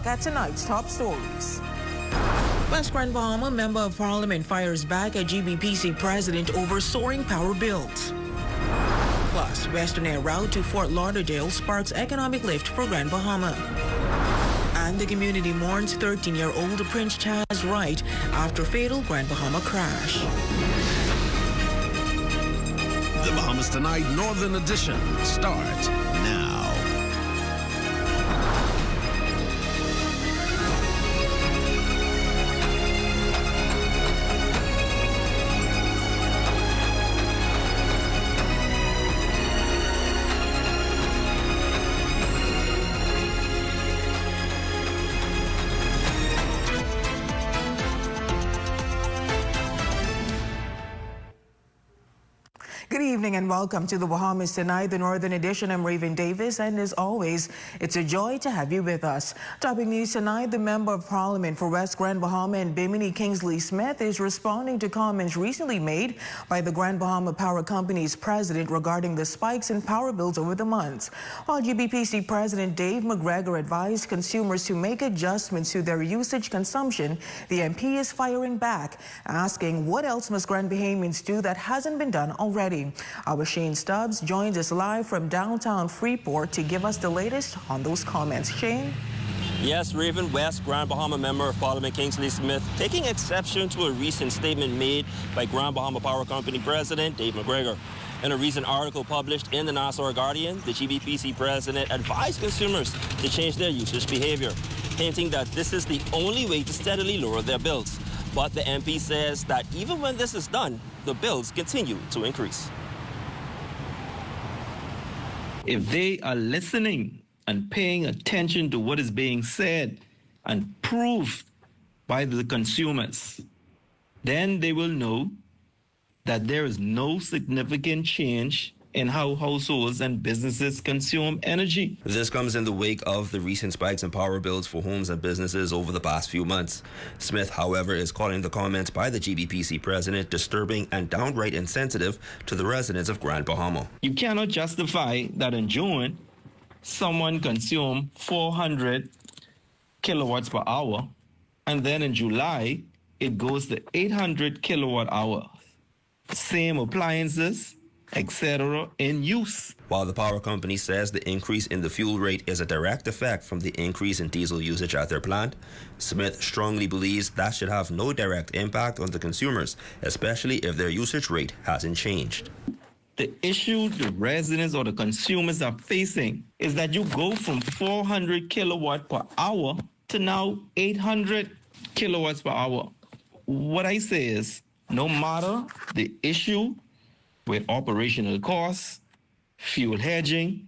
look at tonight's top stories. West Grand Bahama Member of Parliament fires back at GBPC President over soaring power bills. Plus, Western Air route to Fort Lauderdale sparks economic lift for Grand Bahama. And the community mourns 13-year-old Prince Chaz Wright after fatal Grand Bahama crash. The Bahamas Tonight Northern Edition starts now. Good evening and welcome to the Bahamas Tonight, the Northern Edition. I'm Raven Davis, and as always, it's a joy to have you with us. Topping news tonight, the Member of Parliament for West Grand Bahama and Bimini, Kingsley Smith, is responding to comments recently made by the Grand Bahama Power Company's president regarding the spikes in power bills over the months. While GBPC President Dave McGregor advised consumers to make adjustments to their usage consumption, the MP is firing back, asking what else must Grand Bahamians do that hasn't been done already. Our Shane Stubbs joins us live from downtown Freeport to give us the latest on those comments. Shane? Yes, Raven, West Grand Bahama Member of Parliament Kingsley Smith taking exception to a recent statement made by Grand Bahama Power Company President Dave McGregor. In a recent article published in the Nassau Guardian, the GBPC president advised consumers to change their usage behavior, hinting that this is the only way to steadily lower their bills. But the MP says that even when this is done, the bills continue to increase. If they are listening and paying attention to what is being said and proved by the consumers, then they will know that there is no significant change in how households and businesses consume energy. This comes in the wake of the recent spikes in power bills for homes and businesses over the past few months. Smith, however, is calling the comments by the GBPC president disturbing and downright insensitive to the residents of Grand Bahama. You cannot justify that in June, someone consumed 400 kilowatts per hour, and then in July, it goes to 800 kilowatt hours. Same appliances, etc. in use. While the power company says the increase in the fuel rate is a direct effect from the increase in diesel usage at their plant, Smith strongly believes that should have no direct impact on the consumers, especially if their usage rate hasn't changed. The issue the residents or the consumers are facing is that you go from 400 kilowatt per hour to now 800 kilowatts per hour. What I say is, no matter the issue with operational costs, fuel hedging,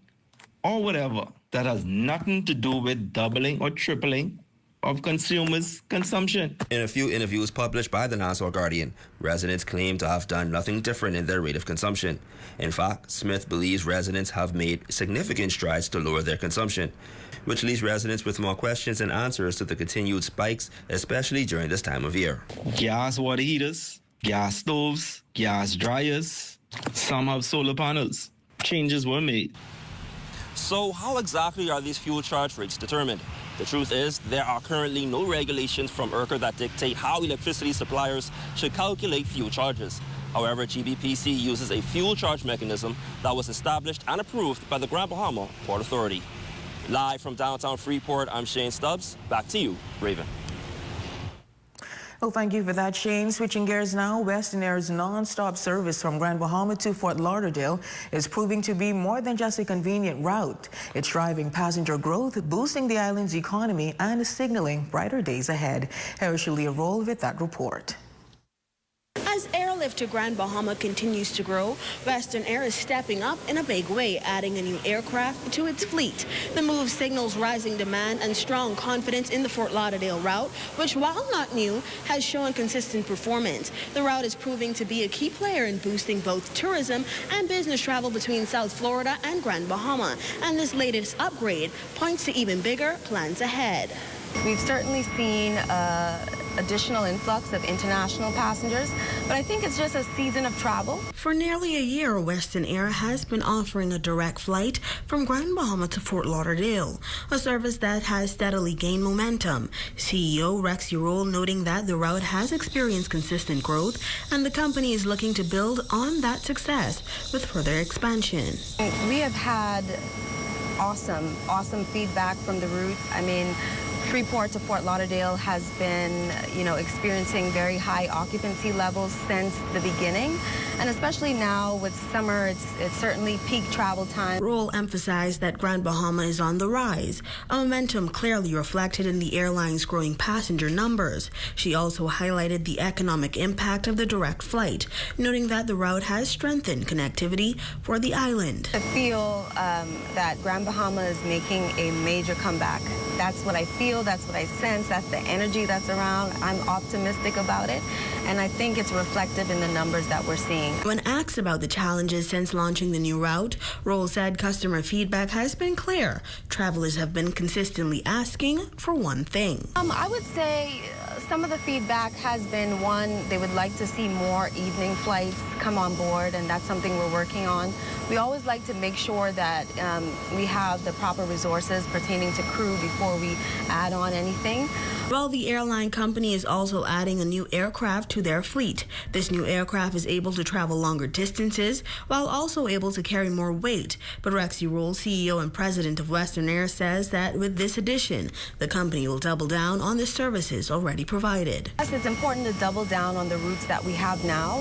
or whatever, that has nothing to do with doubling or tripling of consumers' consumption. In a few interviews published by the Nassau Guardian, residents claim to have done nothing different in their rate of consumption. In fact, Smith believes residents have made significant strides to lower their consumption, which leaves residents with more questions and answers to the continued spikes, especially during this time of year. Gas water heaters, gas stoves, gas dryers, some have solar panels. Changes were made. So how exactly are these fuel charge rates determined? The truth is, there are currently no regulations from ERCA that dictate how electricity suppliers should calculate fuel charges. However, GBPC uses a fuel charge mechanism that was established and approved by the Grand Bahama Port Authority. Live from downtown Freeport, I'm Shane Stubbs. Back to you, Raven. Well, thank you for that, Shane. Switching gears now, Western Air's non-stop service from Grand Bahama to Fort Lauderdale is proving to be more than just a convenient route. It's driving passenger growth, boosting the island's economy, and signaling brighter days ahead. Shalia roll with that report. As airlift to Grand Bahama continues to grow, Western Air is stepping up in a big way, adding a new aircraft to its fleet. The move signals rising demand and strong confidence in the Fort Lauderdale route, which, while not new, has shown consistent performance. The route is proving to be a key player in boosting both tourism and business travel between South Florida and Grand Bahama. And this latest upgrade points to even bigger plans ahead. We've certainly seen additional influx of international passengers, but I think it's just a season of travel. For nearly a year, Western Air has been offering a direct flight from Grand Bahama to Fort Lauderdale, a service that has steadily gained momentum. CEO Rex Urol noting that the route has experienced consistent growth and the company is looking to build on that success with further expansion. We have had awesome feedback from the route. I mean, Freeport to Fort Lauderdale has been, experiencing very high occupancy levels since the beginning. And especially now with summer, it's certainly peak travel time. Roll emphasized that Grand Bahama is on the rise, a momentum clearly reflected in the airline's growing passenger numbers. She also highlighted the economic impact of the direct flight, noting that the route has strengthened connectivity for the island. I feel that Grand Bahama is making a major comeback. That's what I feel, that's what I sense, that's the energy that's around. I'm optimistic about it, and I think it's reflective in the numbers that we're seeing. When asked about the challenges since launching the new route, Roll said customer feedback has been clear. Travelers have been consistently asking for one thing. I would say some of the feedback has been, one, they would like to see more evening flights come on board, and that's something we're working on. We always like to make sure that we have the proper resources pertaining to crew before we add on anything. Well, the airline company is also adding a new aircraft to their fleet. This new aircraft is able to travel longer distances while also able to carry more weight. But Rex Urol, CEO and president of Western Air, says that with this addition, the company will double down on the services already provided. Yes, it's important to double down on the routes that we have now.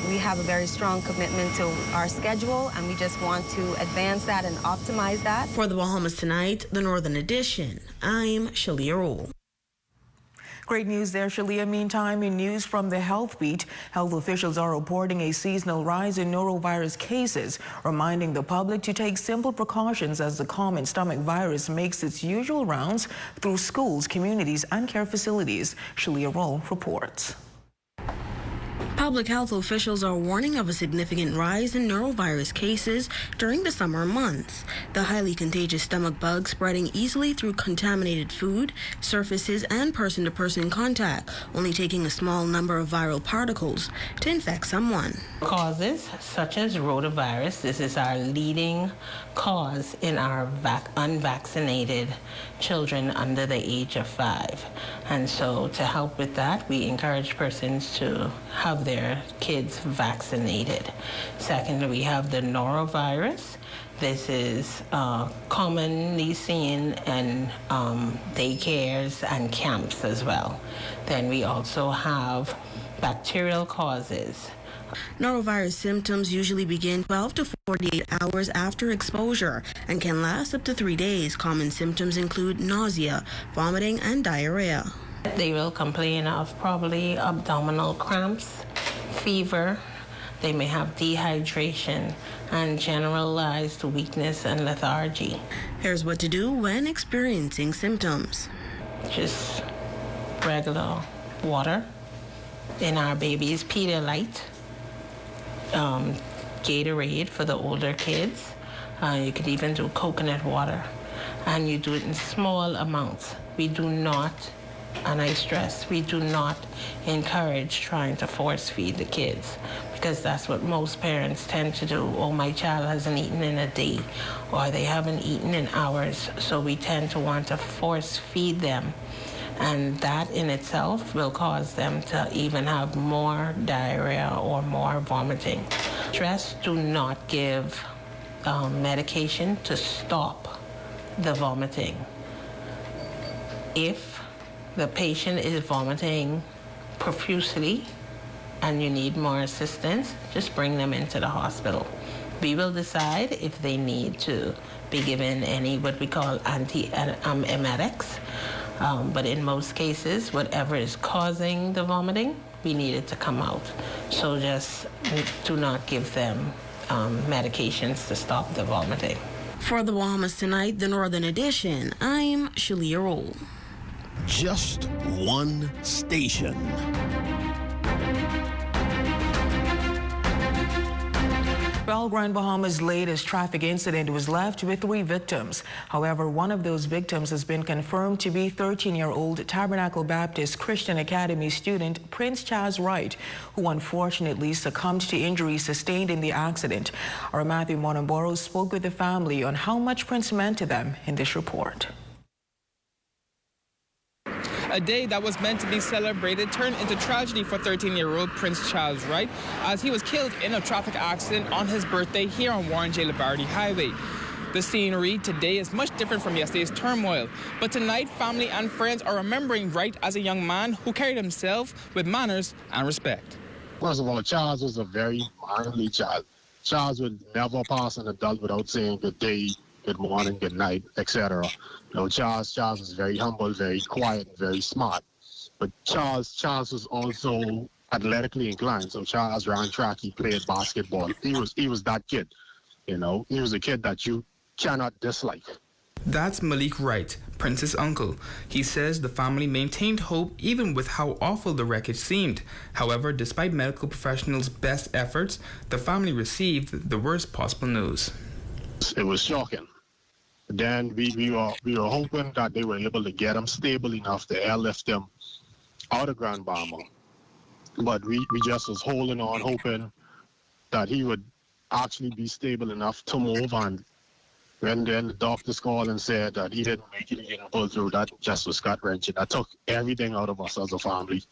We have a very strong commitment to our schedule, and we just want to advance that and optimize that. For the Bahamas Tonight, the Northern Edition, I'm Shalia Roll. Great news there, Shalia. Meantime, in news from the Health Beat, health officials are reporting a seasonal rise in norovirus cases, reminding the public to take simple precautions as the common stomach virus makes its usual rounds through schools, communities, and care facilities. Shalia Roll reports. Public health officials are warning of a significant rise in norovirus cases during the summer months. The highly contagious stomach bug spreading easily through contaminated food, surfaces, and person-to-person contact, only taking a small number of viral particles to infect someone. Causes such as rotavirus, this is our leading cause in our unvaccinated children under the age of 5. And so to help with that, we encourage persons to have their kids vaccinated. Second, we have the norovirus. This is commonly seen in daycares and camps as well. Then we also have bacterial causes. Norovirus symptoms usually begin 12 to 48 hours after exposure and can last up to 3 days. Common symptoms include nausea, vomiting, and diarrhea. They will complain of probably abdominal cramps, fever. They may have dehydration and generalized weakness and lethargy. Here's what to do when experiencing symptoms. Just regular water in our babies, Pedialyte, Gatorade for the older kids. You could even do coconut water, and you do it in small amounts. We do not, and I stress, we do not encourage trying to force feed the kids, because that's what most parents tend to do. Oh, my child hasn't eaten in a day, or they haven't eaten in hours, so we tend to want to force feed them. And that in itself will cause them to even have more diarrhea or more vomiting. Stress, do not give medication to stop the vomiting. If the patient is vomiting profusely and you need more assistance, just bring them into the hospital. We will decide if they need to be given any what we call anti-emetics. But in most cases, whatever is causing the vomiting, we need it to come out. So just do not give them medications to stop the vomiting. For the Bahamas Tonight, the Northern Edition, I'm Shalia Roll. Just one station. Well, Grand Bahamas' latest traffic incident was left with 3 victims. However, one of those victims has been confirmed to be 13-year-old Tabernacle Baptist Christian Academy student Prince Charles Wright, who unfortunately succumbed to injuries sustained in the accident. Our Matthew Monamboro spoke with the family on how much Prince meant to them in this report. A day that was meant to be celebrated turned into tragedy for 13-year-old Prince Charles Wright as he was killed in a traffic accident on his birthday here on Warren J. Labarty Highway. The scenery today is much different from yesterday's turmoil, but tonight family and friends are remembering Wright as a young man who carried himself with manners and respect. First of all, Charles was a very manly child. Charles would never pass an adult without saying good day, good morning, good night, etc. You know, Charles was very humble, very quiet, very smart. But Charles was also athletically inclined. So Charles ran track, he played basketball. He was that kid. You know, he was a kid that you cannot dislike. That's Malik Wright, Prince's uncle. He says the family maintained hope even with how awful the wreckage seemed. However, despite medical professionals' best efforts, the family received the worst possible news. It was shocking. Then we were hoping that they were able to get him stable enough to airlift him out of Grand Bahama. But we just was holding on, hoping that he would actually be stable enough to move on. When then the doctors called and said that he didn't make it, he didn't pull through, that just was gut-wrenching. That took everything out of us as a family.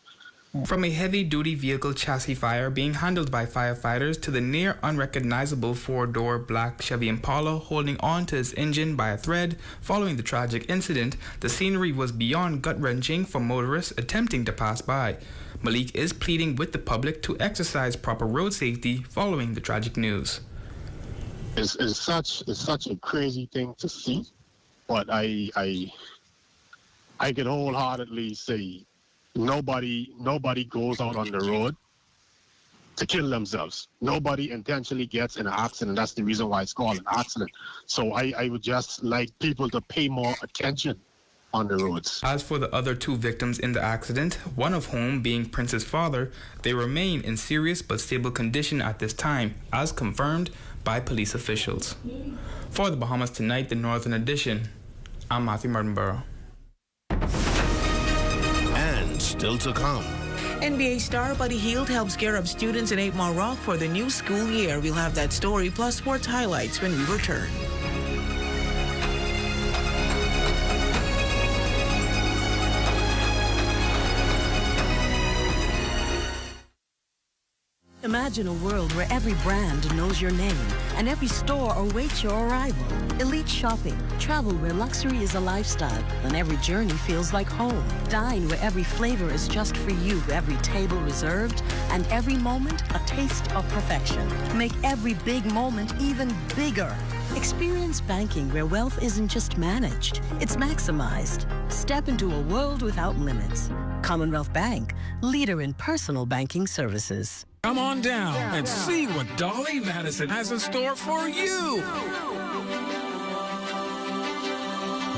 From a heavy-duty vehicle chassis fire being handled by firefighters to the near unrecognizable 4-door black Chevy Impala holding on to its engine by a thread following the tragic incident, the scenery was beyond gut-wrenching for motorists attempting to pass by. Malik is pleading with the public to exercise proper road safety following the tragic news. It's such a crazy thing to see, but I can wholeheartedly say nobody goes out on the road to kill themselves. Nobody intentionally gets in an accident. That's the reason why it's called an accident. So I would just like people to pay more attention on the roads. As for the other 2 victims in the accident, one of whom being Prince's father, they remain in serious but stable condition at this time, as confirmed by police officials. For the Bahamas Tonight, the Northern Edition, I'm Matthew Martinborough. Still to come. NBA star Buddy Hield helps gear up students in 8 Mile Rock for the new school year. We'll have that story plus sports highlights when we return. Imagine a world where every brand knows your name and every store awaits your arrival. Elite shopping. Travel where luxury is a lifestyle and every journey feels like home. Dine where every flavor is just for you, every table reserved, and every moment a taste of perfection. Make every big moment even bigger. Experience banking where wealth isn't just managed, it's maximized. Step into a world without limits. Commonwealth Bank, leader in personal banking services. Come on down and see what Dolly Madison has in store for you.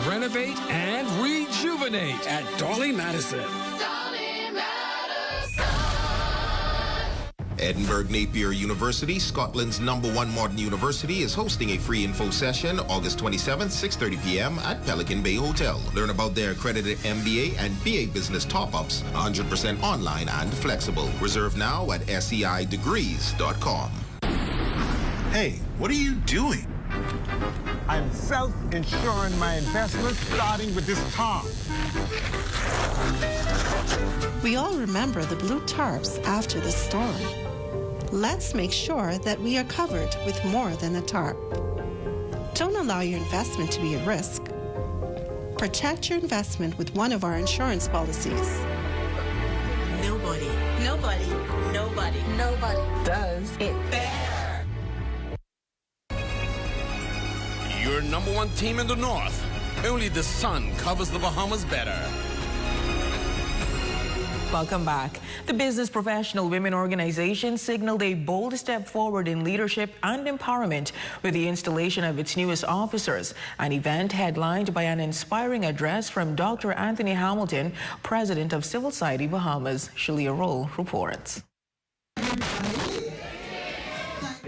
Renovate and rejuvenate at Dolly Madison. Edinburgh Napier University, Scotland's #1 modern university, is hosting a free info session August 27th, 6:30 p.m. at Pelican Bay Hotel. Learn about their accredited MBA and BA business top-ups, 100% online and flexible. Reserve now at seidegrees.com. Hey, what are you doing? I'm self-insuring my investments starting with this tarp. We all remember the blue tarps after the storm. Let's make sure that we are covered with more than a tarp. Don't allow your investment to be at risk. Protect your investment with one of our insurance policies. Nobody does it better. Your #1 team in the North. Only the sun covers the Bahamas better. Welcome back. The Business Professional Women Organization signaled a bold step forward in leadership and empowerment with the installation of its newest officers, an event headlined by an inspiring address from Dr. Anthony Hamilton, President of Civil Society Bahamas. Shalia Roll reports.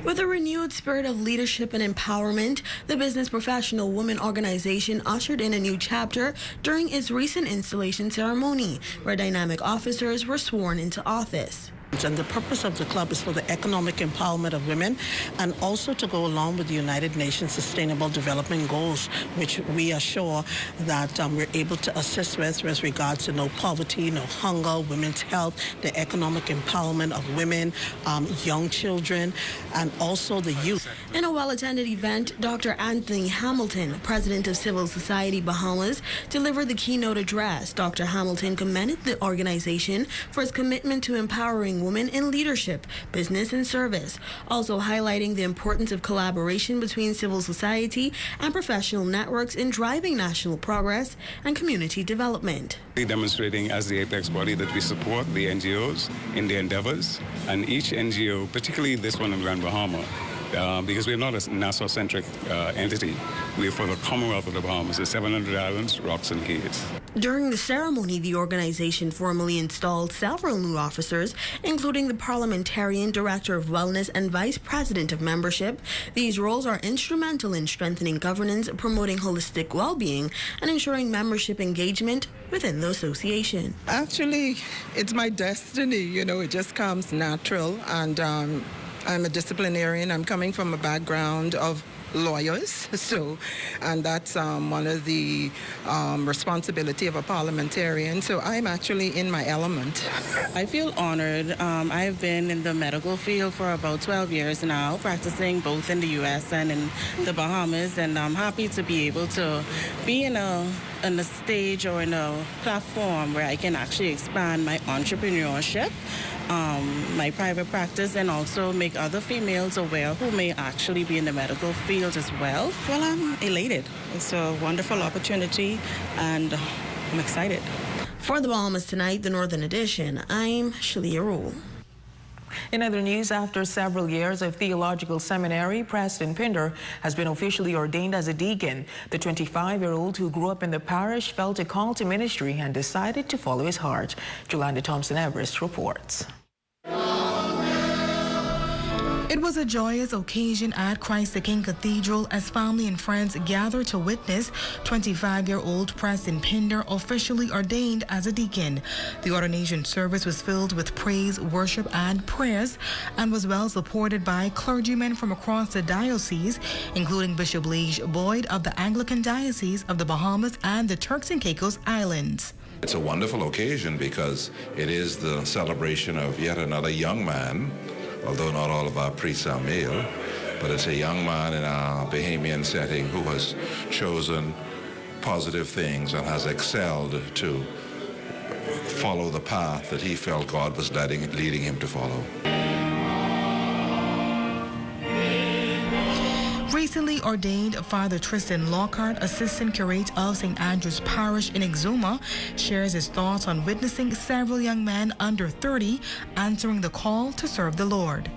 With a renewed spirit of leadership and empowerment, the Business Professional Women Organization ushered in a new chapter during its recent installation ceremony, where dynamic officers were sworn into office. And the purpose of the club is for the economic empowerment of women and also to go along with the United Nations Sustainable Development Goals, which we are sure that we're able to assist with regards to no poverty, no hunger, women's health, the economic empowerment of women, young children, and also the youth. In a well-attended event, Dr. Anthony Hamilton, president of Civil Society Bahamas, delivered the keynote address. Dr. Hamilton commended the organization for its commitment to empowering women in leadership, business, and service, also highlighting the importance of collaboration between civil society and professional networks in driving national progress and community development. Demonstrating as the apex body that we support the NGOs in their endeavors, and each NGO, particularly this one in Grand Bahama, because we're not a Nassau-centric entity. We're for the Commonwealth of the Bahamas, the 700 islands, rocks, and cays. During the ceremony, the organization formally installed several new officers, including the Parliamentarian, Director of Wellness, and Vice President of Membership. These roles are instrumental in strengthening governance, promoting holistic well-being, and ensuring membership engagement within the association. Actually, it's my destiny, it just comes natural, and I'm a disciplinarian. I'm coming from a background of lawyers, and that's one of the responsibility of a parliamentarian. So I'm actually in my element. I feel honored. I've been in the medical field for about 12 years now, practicing both in the U.S. and in the Bahamas, and I'm happy to be able to be in a stage or in a platform where I can actually expand my entrepreneurship, my private practice, and also make other females aware who may actually be in the medical field as well. Well, I'm elated. It's a wonderful opportunity, and I'm excited. For the Bahamas Tonight, the Northern Edition, I'm Shalia Rule. In other news, after several years of theological seminary, Preston Pinder has been officially ordained as a deacon. The 25-year-old who grew up in the parish felt a call to ministry and decided to follow his heart. Jolanda Thompson-Everest reports. It was a joyous occasion at Christ the King Cathedral as family and friends gathered to witness 25-year-old Preston Pinder officially ordained as a deacon. The ordination service was filled with praise, worship, and prayers and was well supported by clergymen from across the diocese, including Bishop Lige Boyd of the Anglican Diocese of the Bahamas and the Turks and Caicos Islands. It's a wonderful occasion because it is the celebration of yet another young man, although not all of our priests are male, but it's a young man in our Bahamian setting who has chosen positive things and has excelled to follow the path that he felt God was leading him to follow. Recently ordained Father Tristan Lockhart, Assistant Curate of St. Andrew's Parish in Exuma, shares his thoughts on witnessing several young men under 30 answering the call to serve the Lord.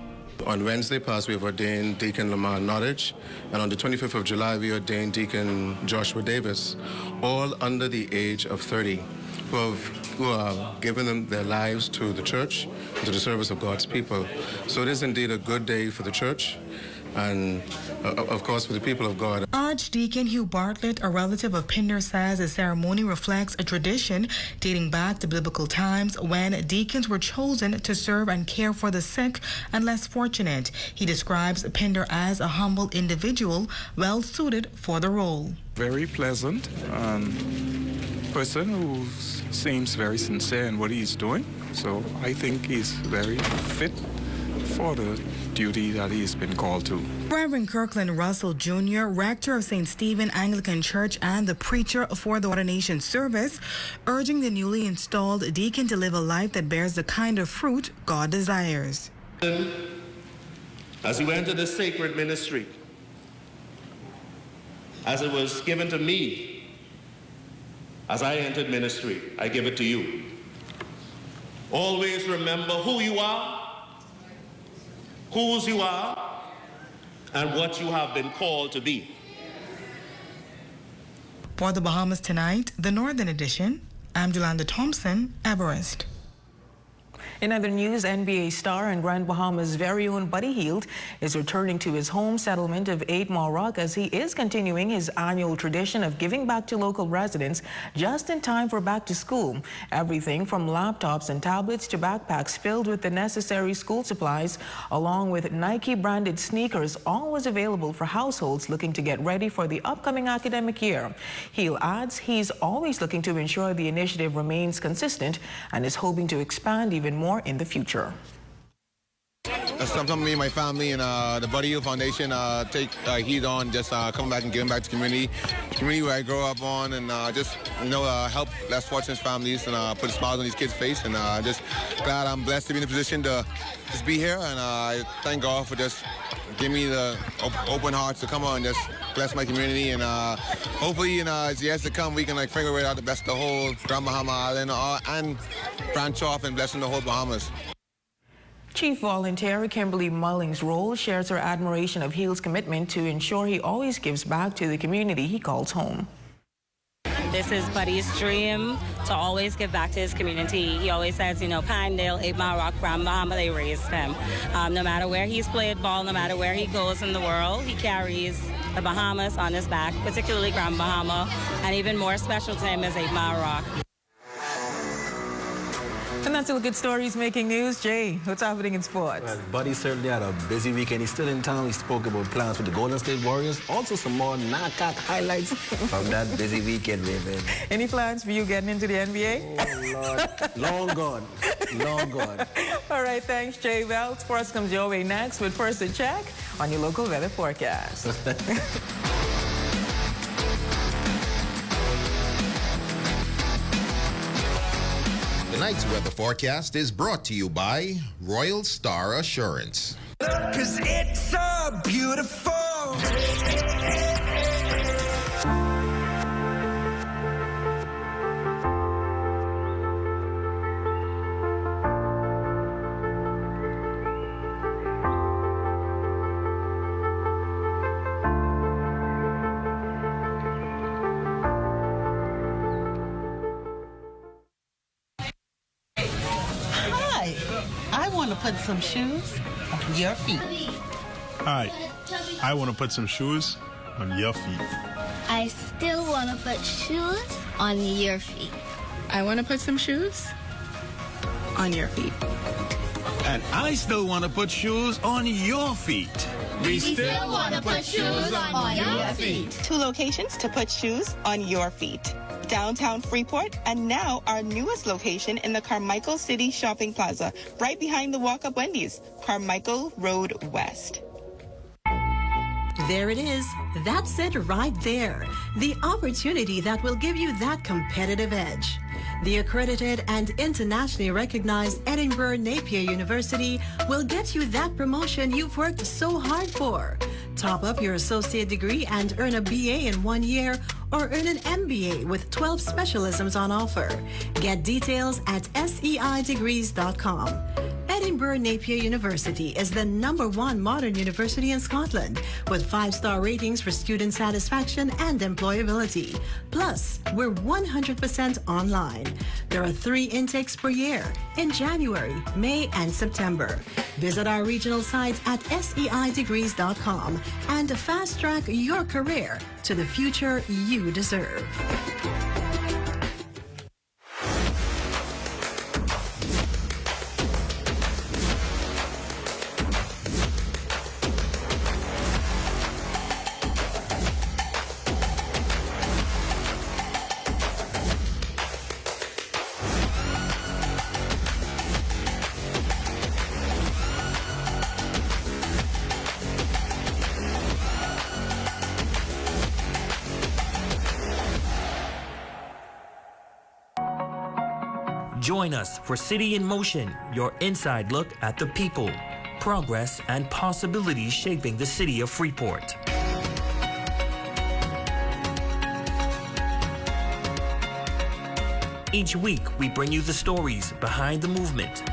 On Wednesday past, we have ordained Deacon Lamar Nottage, and on the 25th of July, we ordained Deacon Joshua Davis, all under the age of 30, who are giving them their lives to the church, to the service of God's people. So it is indeed a good day for the church, and of course for the people of God. Archdeacon Hugh Bartlett, a relative of Pinder, says the ceremony reflects a tradition dating back to biblical times when deacons were chosen to serve and care for the sick and less fortunate. He describes Pinder as a humble individual, well suited for the role. Very pleasant person who seems very sincere in what he's doing. So I think he's very fit for the duty that he's been called to. Reverend Kirkland Russell Jr., rector of St. Stephen Anglican Church and the preacher for the ordination service, urging the newly installed deacon to live a life that bears the kind of fruit God desires. As you enter this sacred ministry, as it was given to me, as I entered ministry, I give it to you. Always remember who you are, whose you are, and what you have been called to be. For the Bahamas Tonight, the Northern Edition, I'm Jolanda Thompson, Everest. In other news, NBA star and Grand Bahamas' very own Buddy Hield is returning to his home settlement of 8 Mile Rock as he is continuing his annual tradition of giving back to local residents just in time for back to school. Everything from laptops and tablets to backpacks filled with the necessary school supplies, along with Nike branded sneakers, all was available for households looking to get ready for the upcoming academic year. Hield adds he's always looking to ensure the initiative remains consistent and is hoping to expand even more in the future. That's something me and my family and the Buddy Hield Foundation take heed on, just coming back and giving back to the community where I grew up on, and just help less fortunate families and put a smile on these kids' face. And just glad I'm blessed to be in a position to just be here, and I thank God for just giving me the open hearts to come on and just bless my community. And hopefully, as the years to come, we can figure out the best the whole Grand Bahama Island and branch off and blessing the whole Bahamas. Chief Volunteer Kimberly Mullings Roll shares her admiration of Hield's commitment to ensure he always gives back to the community he calls home. This is Buddy's dream, to always give back to his community. He always says, Pinedale, 8 Mile Rock, Grand Bahama, they raised him. No matter where he's played ball, no matter where he goes in the world, he carries the Bahamas on his back, particularly Grand Bahama, and even more special to him is 8 Mile Rock. And that's all good stories making news. Jay, what's happening in sports? Well, Buddy certainly had a busy weekend. He's still in town. He spoke about plans for the Golden State Warriors. Also some more knockout highlights from that busy weekend, Raven. Any plans for you getting into the NBA? Oh, Lord. Long gone. Long gone. All right, thanks, Jay. Well, sports comes your way next, but first a check on your local weather forecast. Tonight's weather forecast is brought to you by Royal Star Assurance. 'Cause it's so beautiful. Put some shoes on your feet. Hi, I want to put some shoes on your feet. I still want to put shoes on your feet. I want to put some shoes on your feet. And I still want to put shoes on your feet. We still want to put shoes on your feet. 2 locations to put shoes on your feet. Downtown Freeport, and now our newest location in the Carmichael City Shopping Plaza, right behind the Walk-Up Wendy's, Carmichael Road West. There it is. That's it right there. The opportunity that will give you that competitive edge. The accredited and internationally recognized Edinburgh Napier University will get you that promotion you've worked so hard for. Top up your associate degree and earn a BA in 1 year, or earn an MBA with 12 specialisms on offer. Get details at seidegrees.com. Edinburgh Napier University is the #1 modern university in Scotland, with 5-star ratings for student satisfaction and employability. Plus, we're 100% online. There are 3 intakes per year in January, May, and September. Visit our regional sites at seidegrees.com and fast-track your career to the future you deserve. Join us for City in Motion, your inside look at the people, progress, and possibilities shaping the city of Freeport. Each week, we bring you the stories behind the movement.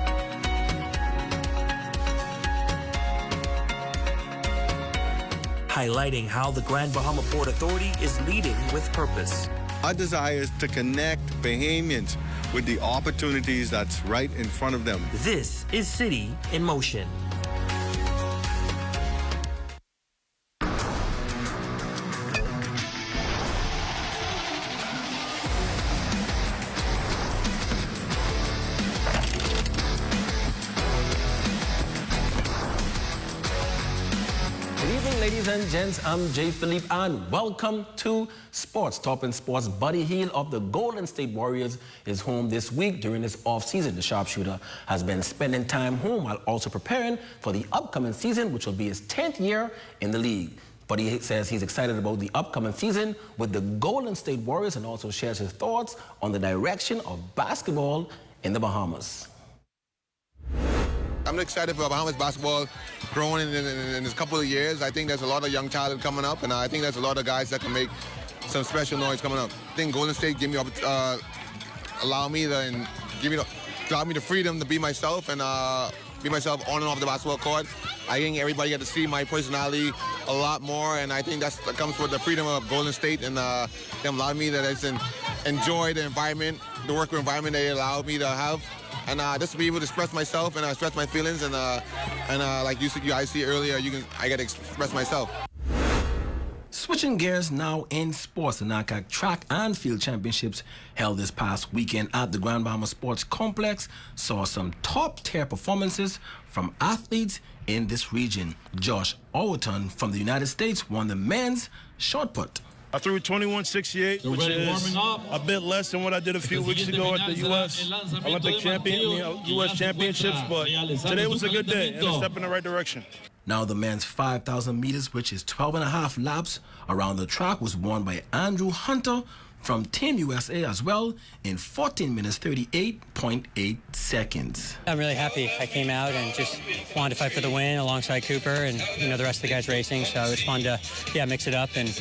Highlighting how the Grand Bahama Port Authority is leading with purpose. Our desire is to connect Bahamians with the opportunities that's right in front of them. This is City in Motion. Ladies and gents, I'm Jay Philippe and welcome to Sports. Top in Sports. Buddy Hield of the Golden State Warriors is home this week during his off-season. The sharpshooter has been spending time home while also preparing for the upcoming season, which will be his 10th year in the league. Buddy says he's excited about the upcoming season with the Golden State Warriors and also shares his thoughts on the direction of basketball in the Bahamas. I'm excited for Bahamas basketball growing in this couple of years. I think there's a lot of young talent coming up, and I think there's a lot of guys that can make some special noise coming up. I think Golden State allow me the freedom to be myself and be myself on and off the basketball court. I think everybody got to see my personality a lot more, and I think that comes with the freedom of Golden State and them allowing me to enjoy the environment, the work environment they allowed me to have. And just to be able to express myself and express my feelings, and like you guys see earlier, I get to express myself. Switching gears now in sports, the NACAC Track and Field Championships held this past weekend at the Grand Bahamas Sports Complex saw some top-tier performances from athletes in this region. Josh Overton from the United States won the men's shot put. I threw 21.68, which is a bit less than what I did a few weeks ago at the U.S. Olympic U.S. Championships, but today was a good day and a step in the right direction. Now the men's 5,000 meters, which is 12.5 laps around the track, was won by Andrew Hunter from Team USA as well in 14 minutes 38.8 seconds. I'm really happy. I came out and just wanted to fight for the win alongside Cooper and the rest of the guys racing. So it was fun to mix it up and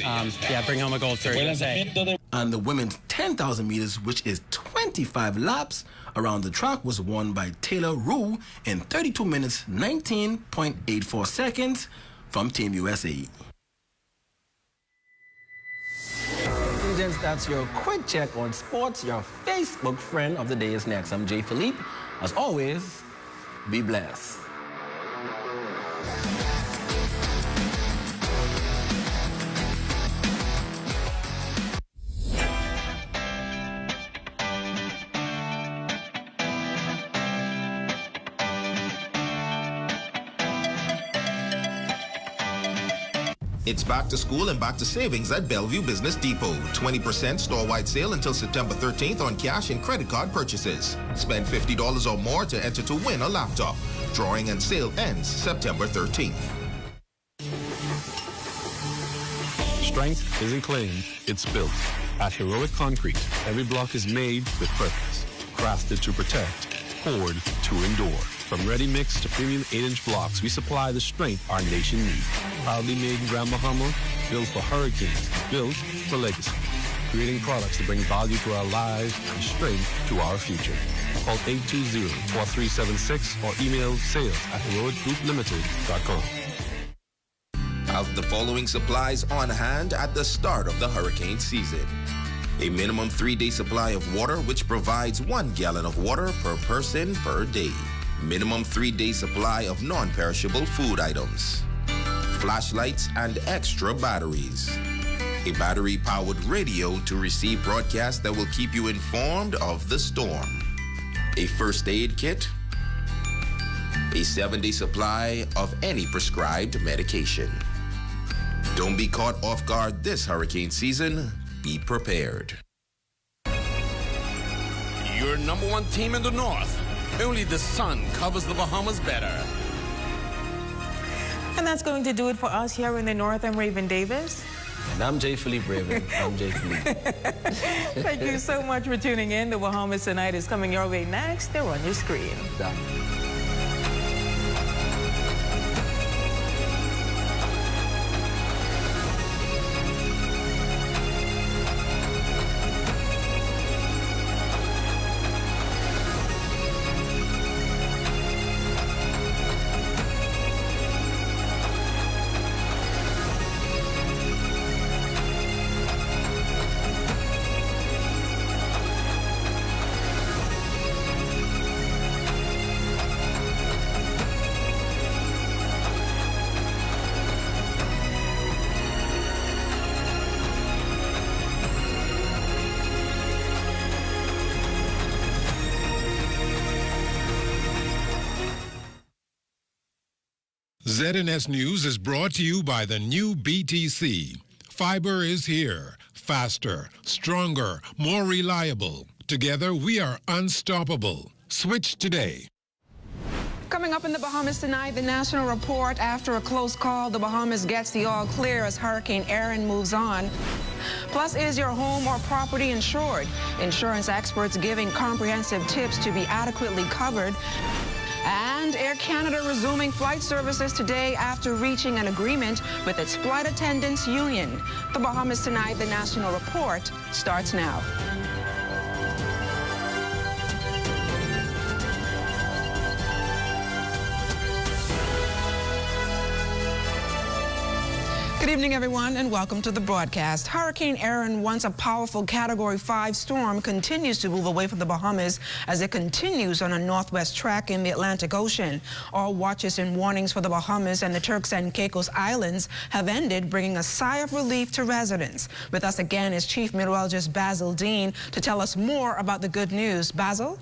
bring home a gold for USA. And the women's 10,000 meters, which is 25 laps around the track, was won by Taylor Rue in 32 minutes 19.84 seconds from Team USA. Gents, that's your quick check on sports. Your Facebook friend of the day is next. I'm Jay Philippe. As always, be blessed. It's back to school and back to savings at Bellevue Business Depot. 20% store-wide sale until September 13th on cash and credit card purchases. Spend $50 or more to enter to win a laptop. Drawing and sale ends September 13th. Strength isn't claimed, it's built. At Heroic Concrete, every block is made with purpose. Crafted to protect, poured to endure. From ready-mix to premium 8-inch blocks, we supply the strength our nation needs. Proudly made in Grand Bahama, built for hurricanes, built for legacy. Creating products that bring value to our lives and strength to our future. Call 820-4376 or email sales@heroicgrouplimited.com. Have the following supplies on hand at the start of the hurricane season. A minimum 3-day supply of water, which provides 1 gallon of water per person per day. Minimum 3-day supply of non-perishable food items. Flashlights and extra batteries. A battery-powered radio to receive broadcasts that will keep you informed of the storm. A first aid kit. A 7-day supply of any prescribed medication. Don't be caught off guard this hurricane season. Be prepared. Your #1 team in the North. Only the sun covers the Bahamas better. And that's going to do it for us here in the North. I'm Raven Davis. And I'm Jay Philippe Raven. I'm Jay Philippe. Thank you so much for tuning in. The Bahamas Tonight is coming your way next. They're on your screen. ZNS News is brought to you by the new BTC. Fiber is here. Faster, stronger, more reliable. Together, we are unstoppable. Switch today. Coming up in the Bahamas tonight, the national report. After a close call, the Bahamas gets the all clear as Hurricane Erin moves on. Plus, is your home or property insured? Insurance experts giving comprehensive tips to be adequately covered. And Air Canada resuming flight services today after reaching an agreement with its flight attendants union. The Bahamas tonight, the national report starts now. Good evening, everyone, and welcome to the broadcast. Hurricane Erin, once a powerful Category 5 storm, continues to move away from the Bahamas as it continues on a northwest track in the Atlantic Ocean. All watches and warnings for the Bahamas and the Turks and Caicos Islands have ended, bringing a sigh of relief to residents. With us again is Chief Meteorologist Basil Dean to tell us more about the good news. Basil?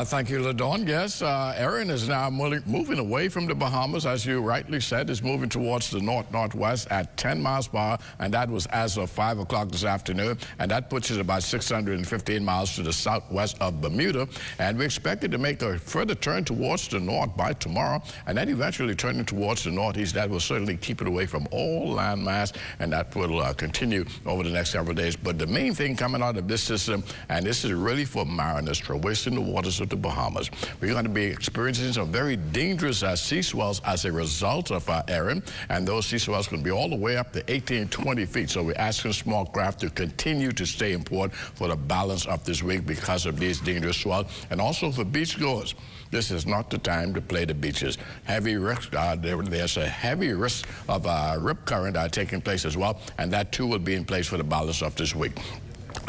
Thank you, LaDawn. Yes, Erin is now moving away from the Bahamas, as you rightly said, is moving towards the north-northwest at 10 miles per hour, and that was as of 5 o'clock this afternoon, and that puts it about 615 miles to the southwest of Bermuda, and we expect it to make a further turn towards the north by tomorrow, and then eventually turning towards the northeast. That will certainly keep it away from all landmass, and that will continue over the next several days. But the main thing coming out of this system, and this is really for mariners traversing the waters of the Bahamas, we're going to be experiencing some very dangerous sea swells as a result of Erin, and those sea swells can be all the way up to 18, 20 feet. So we're asking small craft to continue to stay in port for the balance of this week because of these dangerous swells. And also for beachgoers, this is not the time to play the beaches. Heavy risk, there's a heavy risk of rip current taking place as well, and that too will be in place for the balance of this week.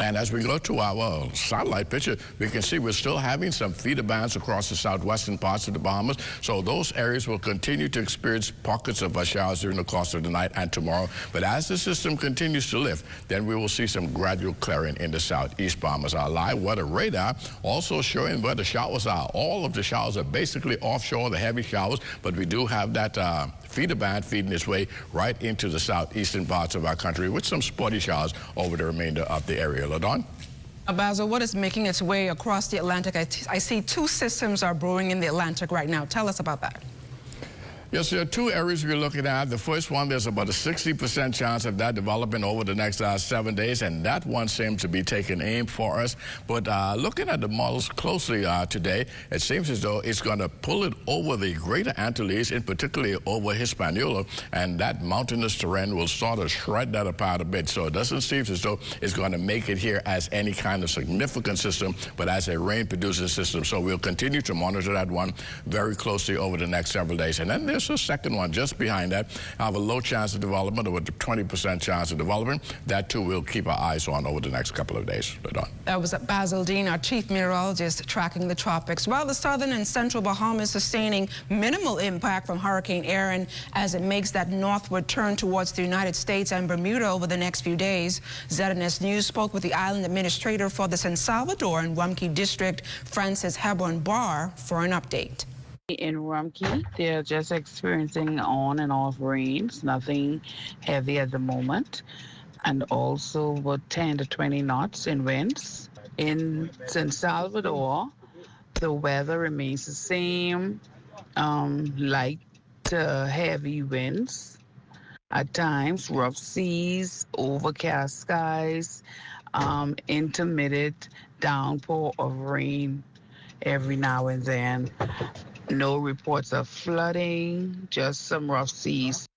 And as we go to our satellite picture, we can see we're still having some feeder bands across the southwestern parts of the Bahamas. So those areas will continue to experience pockets of showers during the course of the night and tomorrow. But as the system continues to lift, then we will see some gradual clearing in the southeast Bahamas. Our live weather radar also showing where the showers are. All of the showers are basically offshore, the heavy showers, but we do have that feeder band feeding its way right into the southeastern parts of our country with some spotty showers over the remainder of the area. LaDawn? Basil, what is making its way across the Atlantic? I see two systems are brewing in the Atlantic right now. Tell us about that. Yes, there are two areas we're looking at. The first one, there's about a 60% chance of that developing over the next 7 days, and that one seems to be taking aim for us. But looking at the models closely today, it seems as though it's going to pull it over the Greater Antilles, in particular over Hispaniola, and that mountainous terrain will sort of shred that apart a bit. So it doesn't seem as though it's going to make it here as any kind of significant system, but as a rain-producing system. So we'll continue to monitor that one very closely over the next several days. And then there's a second one just behind that. I have a low chance of development, or a 20% chance of development. That too we'll keep our eyes on over the next couple of days. That was Basil Dean, our chief meteorologist, tracking the tropics. While the southern and central Bahamas sustaining minimal impact from Hurricane Erin as it makes that northward turn towards the United States and Bermuda over the next few days. ZNS News spoke with the island administrator for the San Salvador and Rumkey District, Francis Hebron Barr, for an update. In Rumkey, they're just experiencing on and off rains, nothing heavy at the moment, and also about 10 to 20 knots in winds. In San Salvador, the weather remains the same, light to heavy winds, at times rough seas, overcast skies, intermittent downpour of rain every now and then. No reports of flooding, just some rough seas.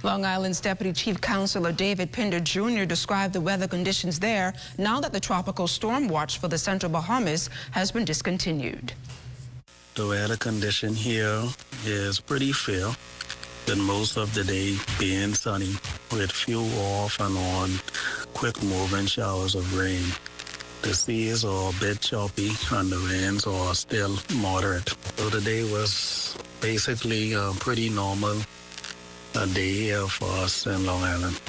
Long Island's Deputy Chief Counselor David Pinder Jr. described the weather conditions there now that the tropical storm watch for the central Bahamas has been discontinued. The weather condition here is pretty fair, with most of the day being sunny, with few off and on quick moving showers of rain. The seas are a bit choppy and the winds are still moderate. So the day was basically a pretty normal day here for us in Long Island.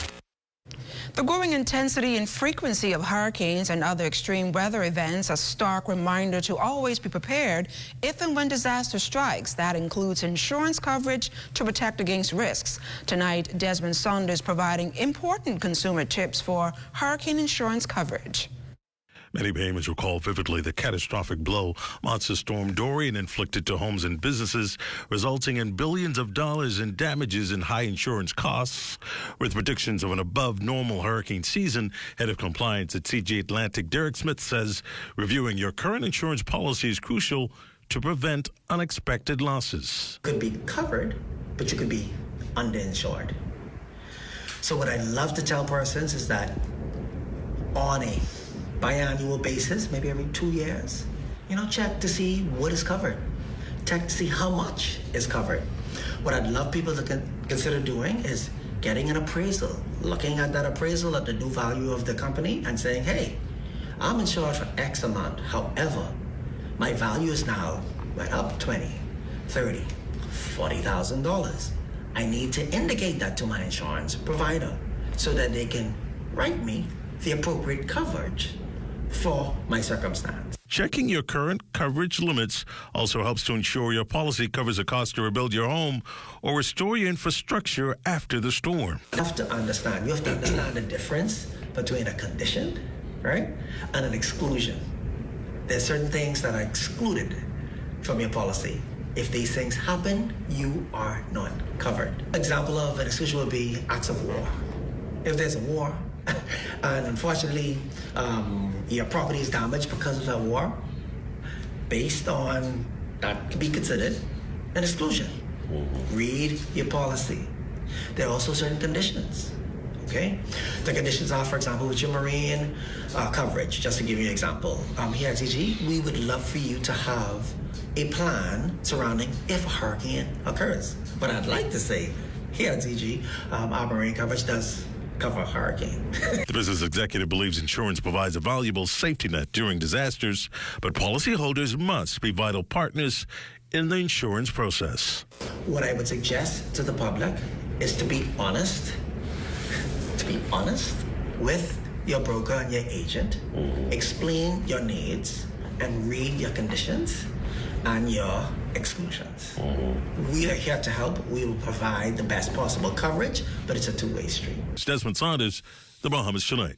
The growing intensity and frequency of hurricanes and other extreme weather events, a stark reminder to always be prepared if and when disaster strikes. That includes insurance coverage to protect against risks. Tonight, Desmond Saunders providing important consumer tips for hurricane insurance coverage. Many Bahamians recall vividly the catastrophic blow Monster Storm Dorian inflicted to homes and businesses, resulting in billions of dollars in damages and high insurance costs. With predictions of an above-normal hurricane season, Head of Compliance at CG Atlantic, Derek Smith, says reviewing your current insurance policy is crucial to prevent unexpected losses. Could be covered, but you could be underinsured. So what I love to tell persons is that on a biannual basis, maybe every 2 years, check to see what is covered. Check to see how much is covered. What I'd love people to consider doing is getting an appraisal, looking at that appraisal at the new value of the company and saying, hey, I'm insured for X amount. However, my value is now up $20,000, $30,000, $40,000. I need to indicate that to my insurance provider so that they can write me the appropriate coverage for my circumstance. Checking your current coverage limits also helps to ensure your policy covers the cost to rebuild your home or restore your infrastructure after the storm. You have to understand the difference between a condition, right, and an exclusion. There's certain things that are excluded from your policy. If these things happen, you are not covered. Example of an exclusion would be acts of war. If there's a war, and unfortunately, your property is damaged because of that war, based on that could be considered an exclusion. Read your policy. There are also certain conditions, okay? The conditions are, for example, with your marine coverage, just to give you an example. Here at TG, we would love for you to have a plan surrounding if a hurricane occurs. But I'd like to say, here at TG, our marine coverage does cover a hurricane. The business executive believes insurance provides a valuable safety net during disasters, but policyholders must be vital partners in the insurance process. What I would suggest to the public is to be honest with your broker and your agent, explain your needs, and read your conditions and your exclusions. We are here to help. We will provide the best possible coverage, but it's a two-way street. It's Desmond Saunders, The Bahamas Tonight.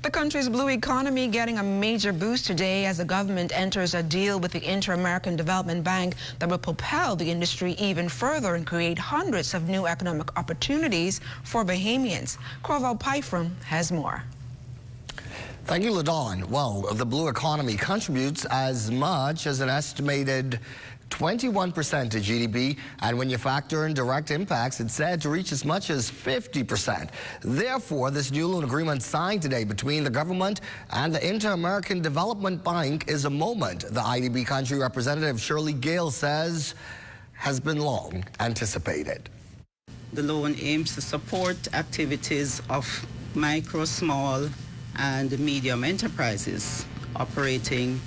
The country's blue economy getting a major boost today as the government enters a deal with the Inter-American Development Bank that will propel the industry even further and create hundreds of new economic opportunities for Bahamians. Corval Pyfram has more. Thank you, LaDawn. Well, the blue economy contributes as much as an estimated 21% to GDP, and when you factor in direct impacts, it's said to reach as much as 50%. Therefore, this new loan agreement signed today between the government and the Inter-American Development Bank is a moment, the IDB country representative Shirley Gale says, has been long anticipated. The loan aims to support activities of micro, small, and medium enterprises operating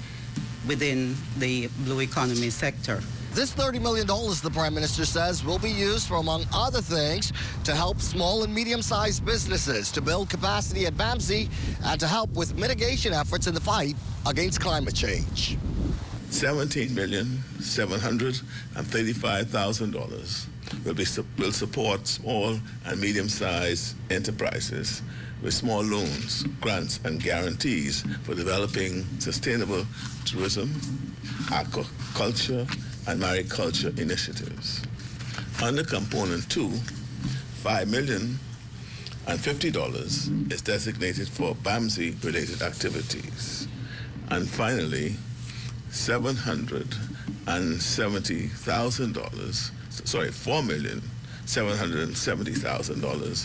within the blue economy sector. This $30 million, the Prime Minister says, will be used for, among other things, to help small and medium-sized businesses, to build capacity at BAMSI, and to help with mitigation efforts in the fight against climate change. $17,735,000 will support small and medium-sized enterprises with small loans, grants, and guarantees for developing sustainable tourism, aquaculture, and mariculture initiatives. Under Component 2, $5,050,000 is designated for BAMSI-related activities. And finally, $4,770,000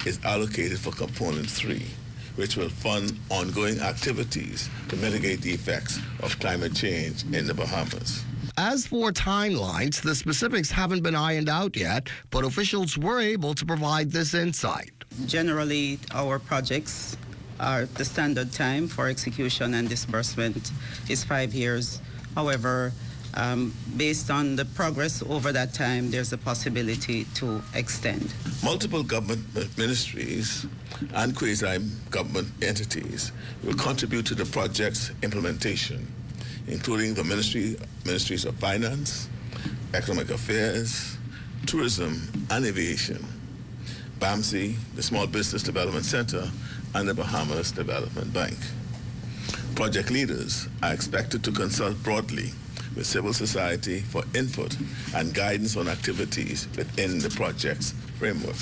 is allocated for Component 3, which will fund ongoing activities to mitigate the effects of climate change in the Bahamas. As for timelines, the specifics haven't been ironed out yet, but officials were able to provide this insight. Generally, our projects are the standard time for execution and disbursement is 5 years. However, based on the progress over that time, there's a possibility to extend. Multiple government ministries and quasi-government entities will contribute to the project's implementation, including the Ministries of Finance, Economic Affairs, Tourism and Aviation, BAMSI, the Small Business Development Center, and the Bahamas Development Bank. Project leaders are expected to consult broadly with civil society for input and guidance on activities within the project's framework.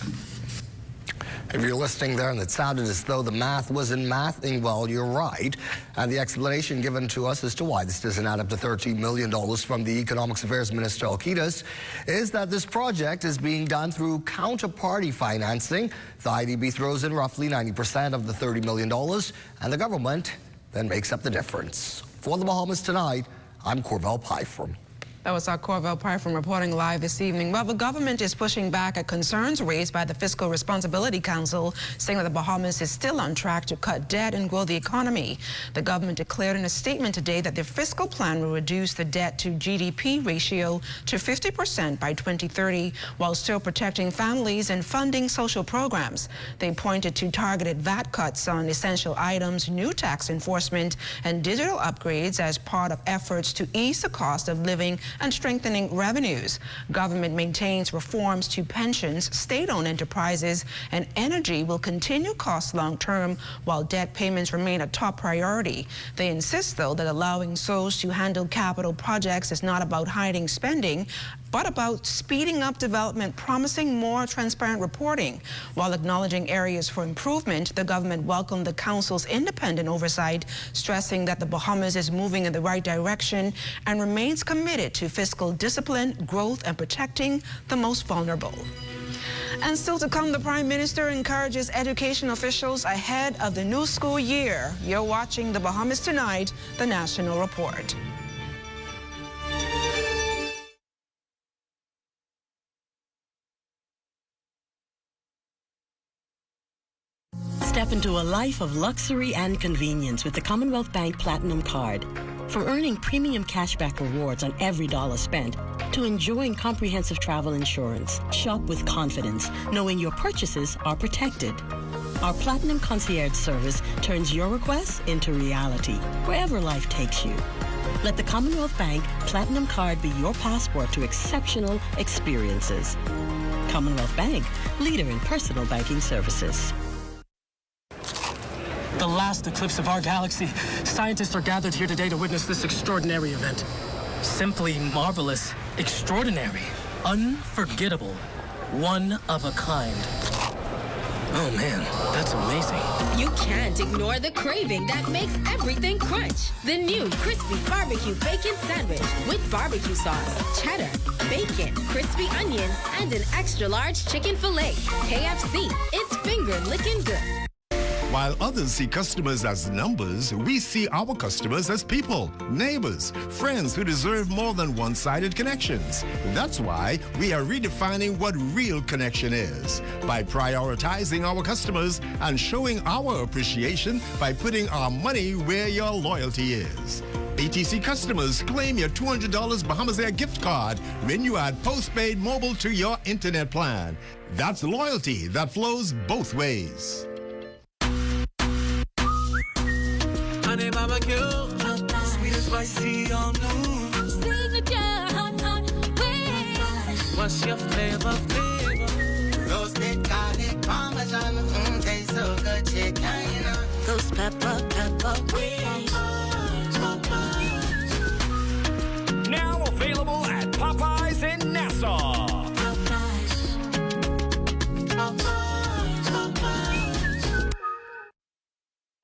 If you're listening there and it sounded as though the math wasn't mathing, well, you're right. And the explanation given to us as to why this doesn't add up to $13 million from the Economics Affairs Minister Alquitas is that this project is being done through counterparty financing. The IDB throws in roughly 90% of the $30 million, and the government then makes up the difference. For the Bahamas Tonight, I'm Corvell Pyfrom. That was our Corvell Pyfrom reporting live this evening. Well, the government is pushing back at concerns raised by the Fiscal Responsibility Council, saying that the Bahamas is still on track to cut debt and grow the economy. The government declared in a statement today that their fiscal plan will reduce the debt to GDP ratio to 50% by 2030, while still protecting families and funding social programs. They pointed to targeted VAT cuts on essential items, new tax enforcement, and digital upgrades as part of efforts to ease the cost of living and strengthening revenues. Government maintains reforms to pensions, state-owned enterprises, and energy will continue costs long-term, while debt payments remain a top priority. They insist, though, that allowing SOEs to handle capital projects is not about hiding spending, but about speeding up development, promising more transparent reporting. While acknowledging areas for improvement, the government welcomed the council's independent oversight, stressing that the Bahamas is moving in the right direction and remains committed to fiscal discipline, growth, and protecting the most vulnerable. And still to come, the Prime Minister encourages education officials ahead of the new school year. You're watching the Bahamas Tonight, the National Report. Step into a life of luxury and convenience with the Commonwealth Bank Platinum Card. From earning premium cashback rewards on every dollar spent to enjoying comprehensive travel insurance, shop with confidence, knowing your purchases are protected. Our Platinum Concierge service turns your requests into reality, wherever life takes you. Let the Commonwealth Bank Platinum Card be your passport to exceptional experiences. Commonwealth Bank, leader in personal banking services. The last eclipse of our galaxy. Scientists are gathered here today to witness this extraordinary event. Simply marvelous, extraordinary, unforgettable, one of a kind. Oh man, that's amazing. You can't ignore the craving that makes everything crunch. The new crispy barbecue bacon sandwich with barbecue sauce, cheddar, bacon, crispy onions, and an extra large chicken fillet. KFC, it's finger licking good. While others see customers as numbers, we see our customers as people, neighbors, friends who deserve more than one-sided connections. That's why we are redefining what real connection is by prioritizing our customers and showing our appreciation by putting our money where your loyalty is. BTC customers, claim your $200 Bahamas Air gift card when you add postpaid mobile to your internet plan. That's loyalty that flows both ways. Honey barbecue, sweet and spicy, all new. Signature hot wings. What's your flavor? Roasted garlic parmesan, tastes so good, chicken. Those pepper wings. Now available at Popeyes in Nassau.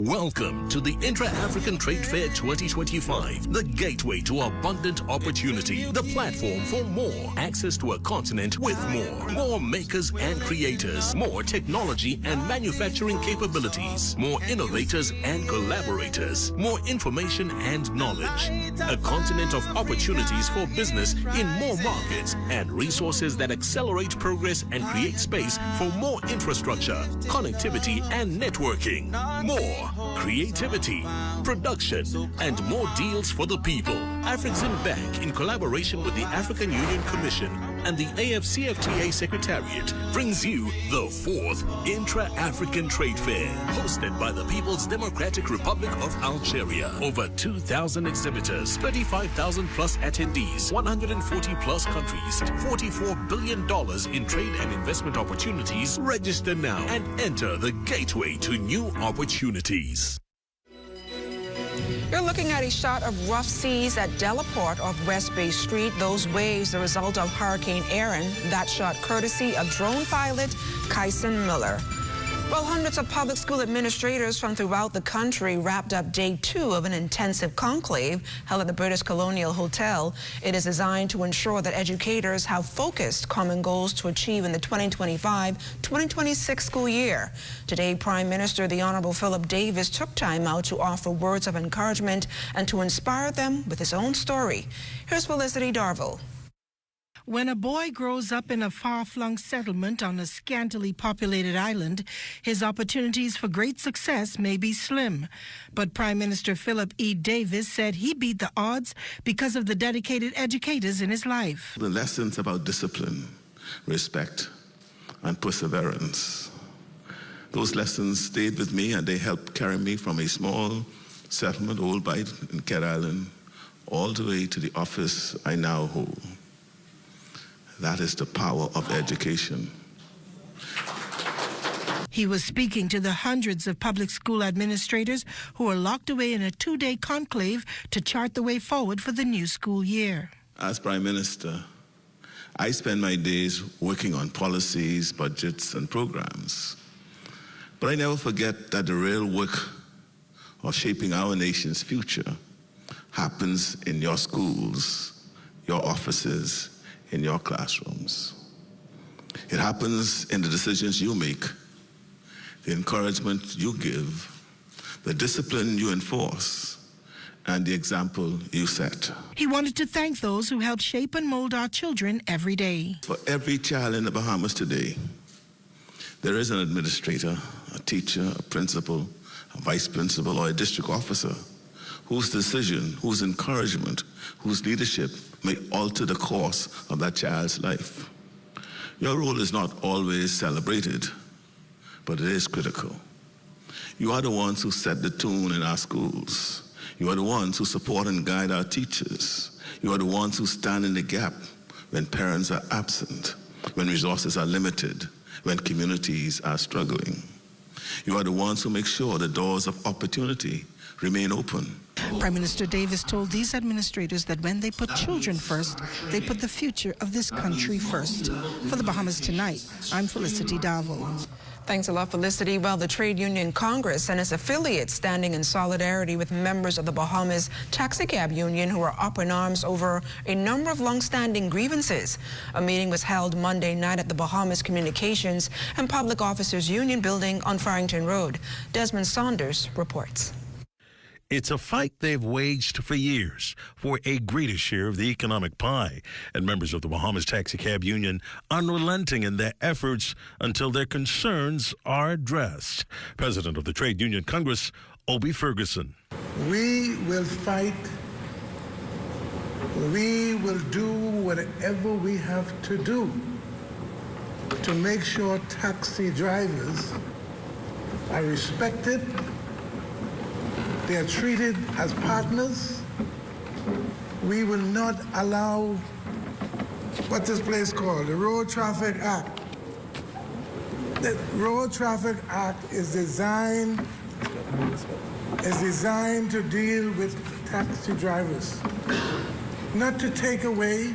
Welcome to the Intra-African Trade Fair 2025, the gateway to abundant opportunity, the platform for more, access to a continent with more makers and creators, more technology and manufacturing capabilities, more innovators and collaborators, more information and knowledge, a continent of opportunities for business in more markets and resources that accelerate progress and create space for more infrastructure, connectivity and networking, more creativity, production, and more deals for the people. Afrexim Bank, in collaboration with the African Union Commission, and the AFCFTA Secretariat brings you the 4th Intra-African Trade Fair, hosted by the People's Democratic Republic of Algeria. Over 2,000 exhibitors, 35,000 plus attendees, 140 plus countries, $44 billion in trade and investment opportunities. Register now and enter the gateway to new opportunities. You're looking at a shot of rough seas at Delaport off West Bay Street. Those waves, the result of Hurricane Aaron. That shot courtesy of drone pilot Kyson Miller. Well, hundreds of public school administrators from throughout the country wrapped up day 2 of an intensive conclave held at the British Colonial Hotel. It is designed to ensure that educators have focused common goals to achieve in the 2025-2026 school year. Today, Prime Minister the Honorable Philip Davis took time out to offer words of encouragement and to inspire them with his own story. Here's Felicity Darville. When a boy grows up in a far-flung settlement on a scantily populated island, his opportunities for great success may be slim. But Prime Minister Philip E. Davis said he beat the odds because of the dedicated educators in his life. The lessons about discipline, respect, and perseverance. Those lessons stayed with me, and they helped carry me from a small settlement, Old Bight in Cat Island, all the way to the office I now hold. That is the power of education. He was speaking to the hundreds of public school administrators who are locked away in a 2-day conclave to chart the way forward for the new school year. As Prime Minister, I spend my days working on policies, budgets, and programs. But I never forget that the real work of shaping our nation's future happens in your schools, your offices, in your classrooms. It happens in the decisions you make, the encouragement you give, the discipline you enforce, and the example you set. He wanted to thank those who help shape and mold our children every day. For every child in the Bahamas today, there is an administrator, a teacher, a principal, a vice principal, or a district officer whose decision, whose encouragement, whose leadership may alter the course of that child's life. Your role is not always celebrated, but it is critical. You are the ones who set the tune in our schools. You are the ones who support and guide our teachers. You are the ones who stand in the gap when parents are absent, when resources are limited, when communities are struggling. You are the ones who make sure the doors of opportunity remain open. Prime Minister Davis told these administrators that when they put children first, they put the future of this country first. For the Bahamas Tonight, I'm Felicity Darville. Thanks a lot, Felicity. Well, the Trade Union Congress and its affiliates standing in solidarity with members of the Bahamas Taxicab Union who are up in arms over a number of long-standing grievances. A meeting was held Monday night at the Bahamas Communications and Public Officers Union building on Farrington Road. Desmond Saunders reports. It's a fight they've waged for years for a greater share of the economic pie, and members of the Bahamas Taxicab Union unrelenting in their efforts until their concerns are addressed. President of the Trade Union Congress, Obie Ferguson. We will fight. We will do whatever we have to do to make sure taxi drivers are respected. They are treated as partners. We will not allow, what's this place called? The Road Traffic Act. The Road Traffic Act is designed to deal with taxi drivers, not to take away,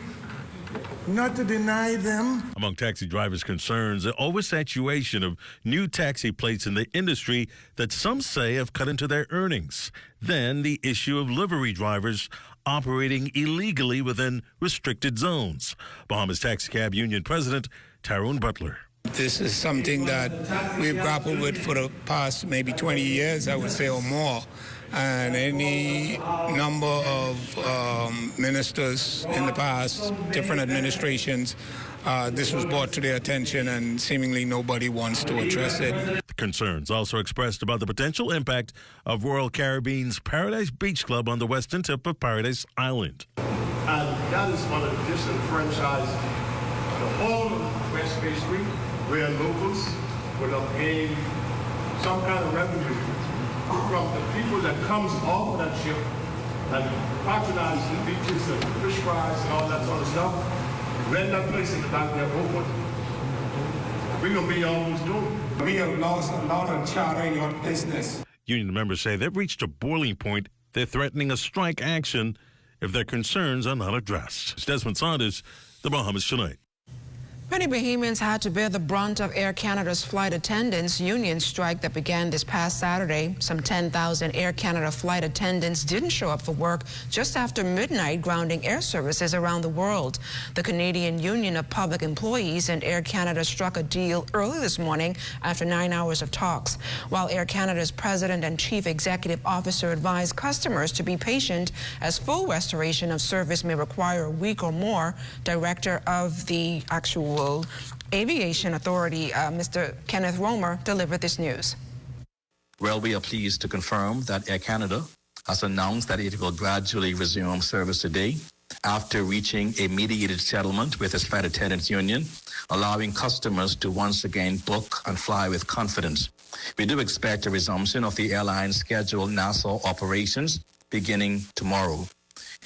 not to deny them. Among taxi drivers' concerns, the oversaturation of new taxi plates in the industry that some say have cut into their earnings. Then the issue of livery drivers operating illegally within restricted zones. Bahamas Taxicab Union President Tyrone Butler. This is something that we've grappled with for the past maybe 20 years, I would say, or more. And any number of ministers in the past, different administrations, this was brought to their attention, and seemingly nobody wants to address it. Concerns also expressed about the potential impact of Royal Caribbean's Paradise Beach Club on the western tip of Paradise Island. And that is going to disenfranchise the whole of West Bay Street, where locals would obtain some kind of revenue from the people that comes off of that ship and patronize the beaches and fish fries and all that sort of stuff. Rent that place in the back there open. We're going to be always doing. We have lost a lot of charter yacht business. Union members say they've reached a boiling point. They're threatening a strike action if their concerns are not addressed. It's Desmond Saunders, the Bahamas Tonight. Many Bahamians had to bear the brunt of Air Canada's flight attendants' union strike that began this past Saturday. Some 10,000 Air Canada flight attendants didn't show up for work just after midnight, grounding air services around the world. The Canadian Union of Public Employees and Air Canada struck a deal early this morning after 9 hours of talks. While Air Canada's president and chief executive officer advised customers to be patient as full restoration of service may require a week or more, director of the actual Aviation Authority, Mr. Kenneth Romer, delivered this news. Well, we are pleased to confirm that Air Canada has announced that it will gradually resume service today after reaching a mediated settlement with its flight attendants union, allowing customers to once again book and fly with confidence. We do expect a resumption of the airline's scheduled Nassau operations beginning tomorrow.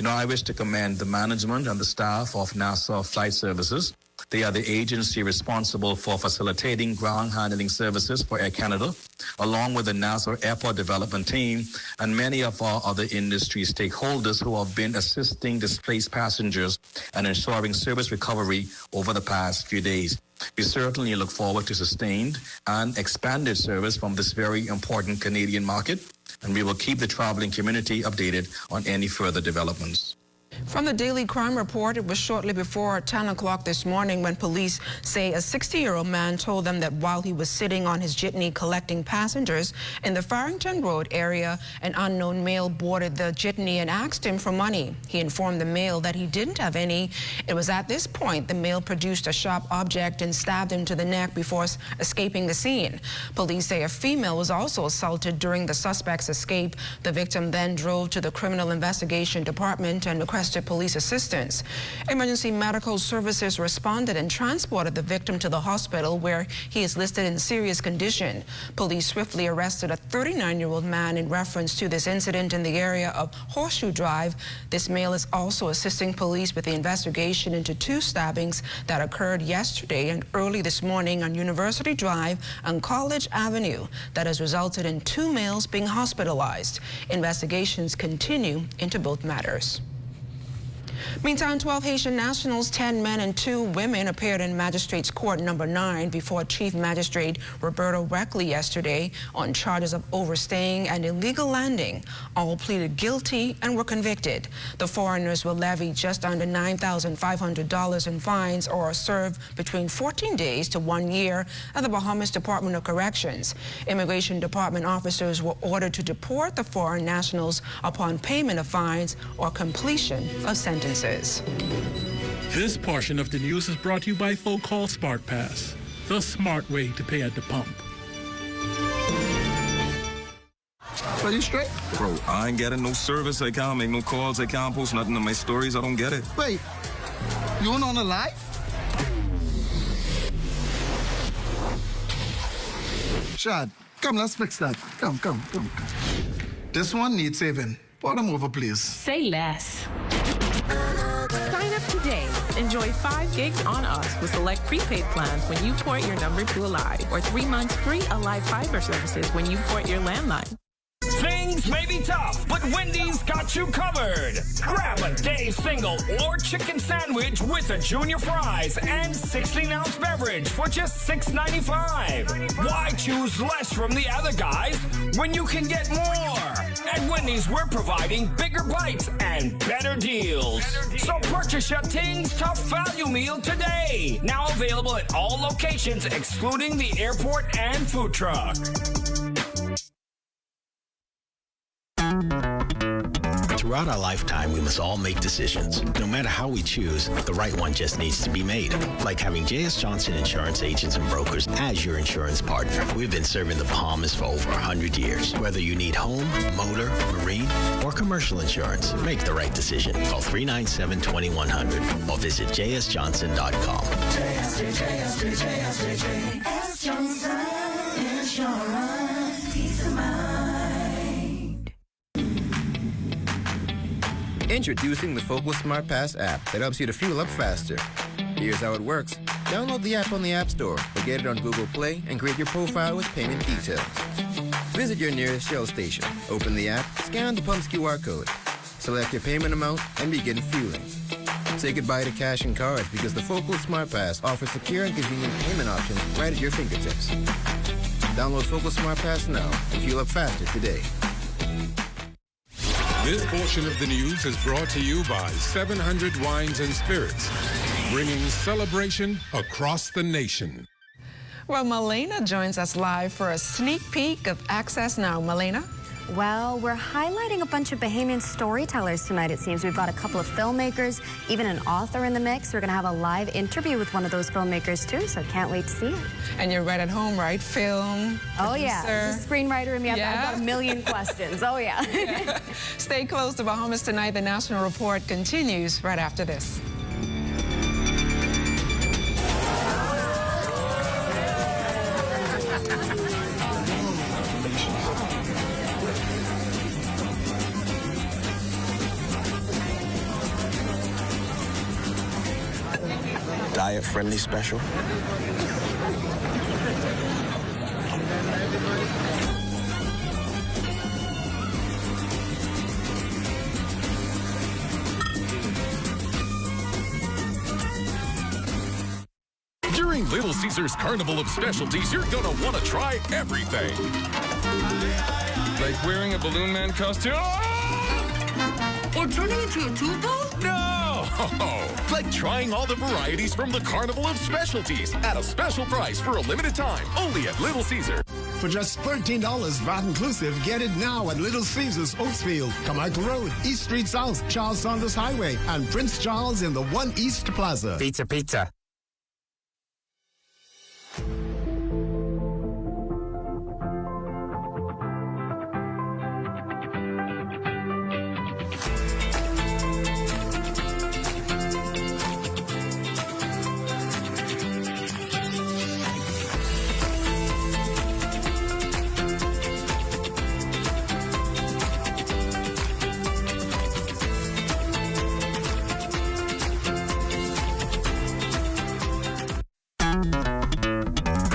I wish to commend the management and the staff of Nassau Flight Services. They are the agency responsible for facilitating ground handling services for Air Canada, along with the Nassau Airport Development Team and many of our other industry stakeholders who have been assisting displaced passengers and ensuring service recovery over the past few days. We certainly look forward to sustained and expanded service from this very important Canadian market, and we will keep the traveling community updated on any further developments. From the Daily Crime Report, it was shortly before 10 o'clock this morning when police say a 60-year-old man told them that while he was sitting on his jitney collecting passengers in the Farrington Road area, an unknown male boarded the jitney and asked him for money. He informed the male that he didn't have any. It was at this point the male produced a sharp object and stabbed him to the neck before escaping the scene. Police say a female was also assaulted during the suspect's escape. The victim then drove to the Criminal Investigation Department and requested police assistance. Emergency medical services responded and transported the victim to the hospital where he is listed in serious condition. Police swiftly arrested a 39-year-old man in reference to this incident in the area of Horseshoe Drive. This male is also assisting police with the investigation into 2 stabbings that occurred yesterday and early this morning on University Drive and College Avenue that has resulted in 2 males being hospitalized. Investigations continue into both matters. Meantime, 12 Haitian nationals, 10 men and 2 women appeared in Magistrates Court number 9 before Chief Magistrate Roberto Reckley yesterday on charges of overstaying and illegal landing. All pleaded guilty and were convicted. The foreigners will levy just under $9,500 in fines or serve between 14 days to 1 year at the Bahamas Department of Corrections. Immigration Department officers were ordered to deport the foreign nationals upon payment of fines or completion of sentences. This portion of the news is brought to you by Fiscal Smart Pass, the smart way to pay at the pump. Are you straight? Bro, I ain't getting no service. I can't make no calls. I can't post nothing on my stories. I don't get it. Wait, you on the live? Shad, come, let's fix that. Come. This one needs saving. Pour them over, please. Say less. Sign up today. Enjoy 5 gigs on us with select prepaid plans when you port your number to Alive, or 3 months free Alive fiber services when you port your landline. Things may be tough, but Wendy's got you covered. Grab a day single or chicken sandwich with a junior fries and 16-ounce beverage for just $6.95. Why choose less from the other guys when you can get more? At Wendy's, we're providing bigger bites and better deals. So purchase your Tings Tough Value Meal today. Now available at all locations excluding the airport and food truck. Throughout our lifetime, we must all make decisions. No matter how we choose, the right one just needs to be made. Like having J.S. Johnson Insurance Agents and Brokers as your insurance partner. We've been serving the Bahamas for over 100 years. Whether you need home, motor, marine, or commercial insurance, make the right decision. Call 397-2100 or visit jsjohnson.com. JS Johnson Insurance, peace of mind. Introducing the Fiscal Smart Pass app that helps you to fuel up faster. Here's how it works. Download the app on the App Store or get it on Google Play and create your profile with payment details. Visit your nearest Shell station. Open the app, scan the pump's QR code, select your payment amount, and begin fueling. Say goodbye to cash and cards because the Fiscal Smart Pass offers secure and convenient payment options right at your fingertips. Download Fiscal Smart Pass now and fuel up faster today. This portion of the news is brought to you by 700 Wines and Spirits, bringing celebration across the nation. Well, Malena joins us live for a sneak peek of Access Now. Malena? Well, we're highlighting a bunch of Bahamian storytellers tonight, it seems. We've got a couple of filmmakers, even an author in the mix. We're going to have a live interview with one of those filmmakers, too, so can't wait to see it. And you're right at home, right? Film, oh, yeah. producer. There's a screenwriter in me. Yeah. I've got a million questions. Oh, yeah. Yeah. Stay close to Bahamas Tonight. The National Report continues right after this. Diet-friendly special. During Little Caesars Carnival of Specialties, you're gonna want to try everything. Like wearing a Balloon Man costume? Or turning into a tuba? No! Like trying all the varieties from the Carnival of Specialties at a special price for a limited time, only at Little Caesar. For just $13 VAT inclusive, get it now at Little Caesars, Oaksfield, Carmichael Road, East Street South, Charles Saunders Highway, and Prince Charles in the One East Plaza. Pizza, pizza.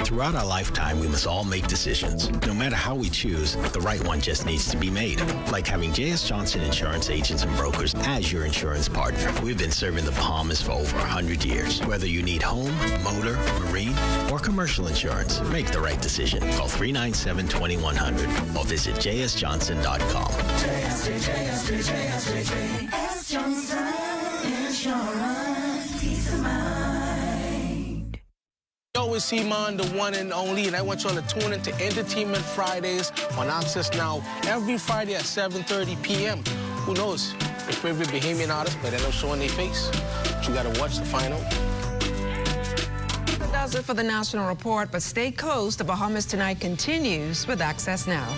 Throughout our lifetime, we must all make decisions. No matter how we choose, the right one just needs to be made. Like having J.S. Johnson Insurance Agents and Brokers as your insurance partner. We've been serving the Bahamas for over 100 years. Whether you need home, motor, marine, or commercial insurance, make the right decision. Call 397-2100 or visit jsjohnson.com. JS Johnson Insurance, peace of mind. Yo, it's Iman, the one and only, and I want y'all to tune into Entertainment Fridays on Access Now every Friday at 7:30 p.m. Who knows? Your favorite Bahamian artist might end up showing their face. But you gotta watch to find out. That does it for the National Report, but stay close. The Bahamas Tonight continues with Access Now.